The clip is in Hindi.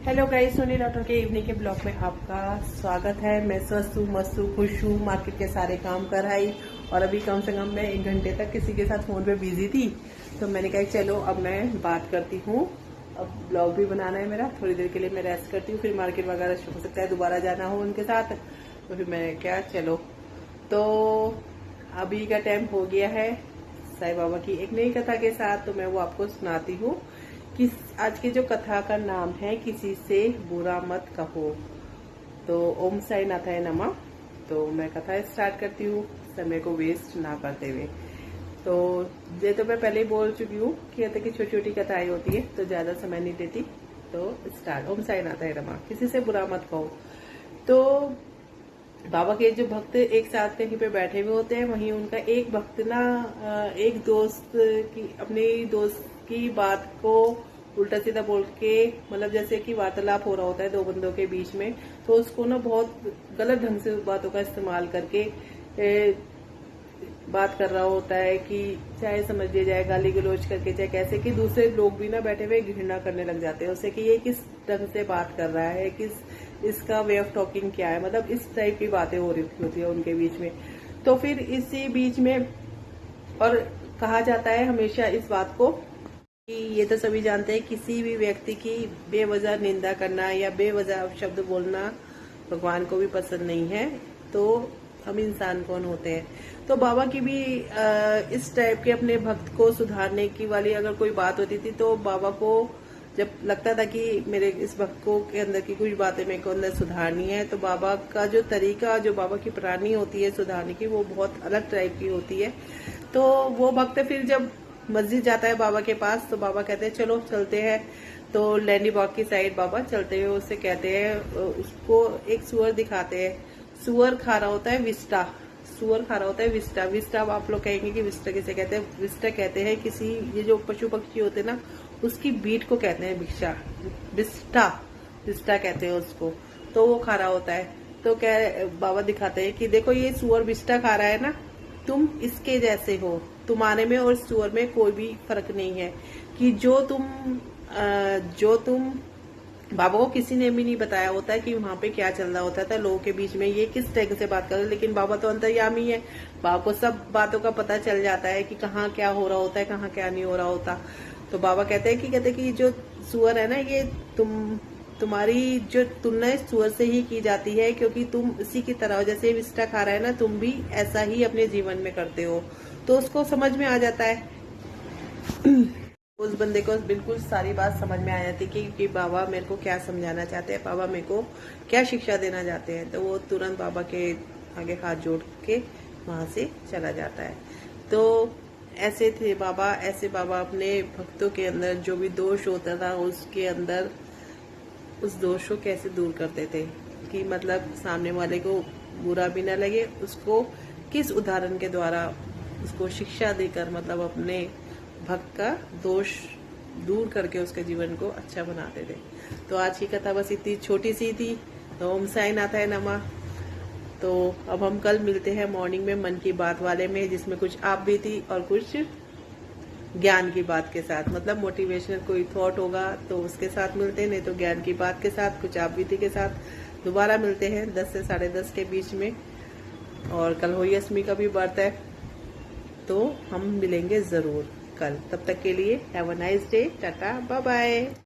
हेलो गाइस, सोनी डॉक्टर के इवनिंग के ब्लॉग में आपका स्वागत है। मैं स्वस्थ हूँ, मस्त हूँ, खुश हूँ। मार्केट के सारे काम कर आई और अभी कम से कम मैं 1 घंटे तक किसी के साथ फोन पे बिजी थी, तो मैंने कहा चलो अब मैं बात करती हूँ। अब ब्लॉग भी बनाना है मेरा, थोड़ी देर के लिए मैं रेस्ट करती हूँ, फिर मार्केट वगैरह हो सकता है दोबारा जाना हो उनके साथ, तो फिर मैंने क्या चलो। तो अभी का टाइम हो गया है साईं बाबा की एक नई कथा के साथ, तो मैं वो आपको सुनाती हूँ। कि आज की जो कथा का नाम है किसी से बुरा मत कहो। तो ओम साई नाथाय नमः। तो मैं कथा स्टार्ट करती हूँ समय को वेस्ट ना करते हुए। तो ये तो मैं पहले ही बोल चुकी हूँ कि छोटी छोटी कथाएं होती है तो ज्यादा समय नहीं देती। तो स्टार्ट। ओम साई नाथाय नमः। किसी से बुरा मत कहो। तो बाबा के जो भक्त एक साथ कहीं पे बैठे हुए होते हैं, वहीं उनका एक भक्त ना एक दोस्त की अपने दोस्त की बात को उल्टा सीधा बोल के, मतलब जैसे कि वार्तालाप हो रहा होता है दो बंदों के बीच में, तो उसको ना बहुत गलत ढंग से बातों का इस्तेमाल करके बात कर रहा होता है कि चाहे समझ लिया जाए गाली गलौज करके, चाहे कैसे, कि दूसरे लोग भी ना बैठे हुए घृणा करने लग जाते हैं उससे कि ये किस ढंग से बात कर रहा है, किस इसका वे ऑफ टॉकिंग क्या है, मतलब इस टाइप की बातें हो रही होती है उनके बीच में। तो फिर इसी बीच में और कहा जाता है हमेशा इस बात को कि ये तो सभी जानते हैं किसी भी व्यक्ति की बेवजह निंदा करना या बेवजह शब्द बोलना भगवान को भी पसंद नहीं है। तो हम इंसान कौन होते हैं। तो बाबा की भी इस टाइप के अपने भक्त को सुधारने की वाली अगर कोई बात होती थी, तो बाबा को जब लगता था कि मेरे इस भक्त को के अंदर की कुछ बातें मेरे को अंदर सुधारनी है, तो बाबा का जो तरीका, जो बाबा की प्राणी होती है सुधारने की, वो बहुत अलग टाइप की होती है। तो वो भक्त फिर जब मस्जिद जाता है बाबा के पास, तो बाबा कहते हैं चलो चलते हैं। तो लैंडी बाग की साइड बाबा चलते हुए उससे कहते हैं, उसको एक सुअर दिखाते हैं। सुअर खा रहा होता है विस्टा। सुअर खा रहा होता है विस्टा। विस्टा आप लोग कहेंगे कि विस्टा किसे कहते हैं। विस्टा कहते हैं किसी, ये जो पशु पक्षी होते हैं ना, उसकी बीट को कहते हैं भिक्षा। विस्टा, विस्टा कहते हैं उसको। तो वो खा रहा होता है। तो क्या बाबा दिखाते हैं कि देखो ये सुअर विस्टा खा रहा है ना, तुम इसके जैसे हो, तुम्हारे में और सुअर में कोई भी फर्क नहीं है। कि जो तुम बाबा को किसी ने भी नहीं बताया होता है कि वहां पे क्या चल रहा होता था लोगों के बीच में, ये किस तरह से बात कर रहे, लेकिन बाबा तो अंतर्यामी है। बाबा को सब बातों का पता चल जाता है कि कहाँ क्या हो रहा होता है, कहाँ क्या नहीं हो रहा होता। तो बाबा कहते हैं कि जो सुअर है ना, ये तुम्हारी जो तुलना इस सुअर से ही की जाती है, क्योंकि तुम इसी की तरह हो। जैसे विस्टा खा रहा है ना, तुम भी ऐसा ही अपने जीवन में करते हो। तो उसको समझ में आ जाता है उस बंदे को बिल्कुल सारी बात समझ में आ जाती है कि बाबा मेरे को क्या समझाना चाहते हैं, बाबा मेरे को क्या शिक्षा देना चाहते हैं। तो वो तुरंत बाबा के आगे हाथ जोड़ के वहां से चला जाता है। तो ऐसे थे बाबा, ऐसे बाबा अपने भक्तों के अंदर जो भी दोष होता था उसके अंदर उस दोष को कैसे दूर करते थे, कि मतलब सामने वाले को बुरा भी ना लगे, उसको किस उदाहरण के द्वारा उसको शिक्षा देकर मतलब अपने भक्त का दोष दूर करके उसके जीवन को अच्छा बनाते थे। तो आज की कथा बस इतनी छोटी सी थी। तो ओम साई नाथाय नमः। तो अब हम कल मिलते हैं मॉर्निंग में मन की बात वाले में, जिसमें कुछ आप भी थी और कुछ ज्ञान की बात के साथ, मतलब मोटिवेशनल कोई थॉट होगा तो उसके साथ मिलते हैं, नहीं तो ज्ञान की बात के साथ, कुछ आप बीती के साथ दोबारा मिलते हैं 10 से 10:30 के बीच में। और कल होली अष्टमी का भी व्रत है, तो हम मिलेंगे जरूर कल। तब तक के लिए have a nice day, tata bye bye.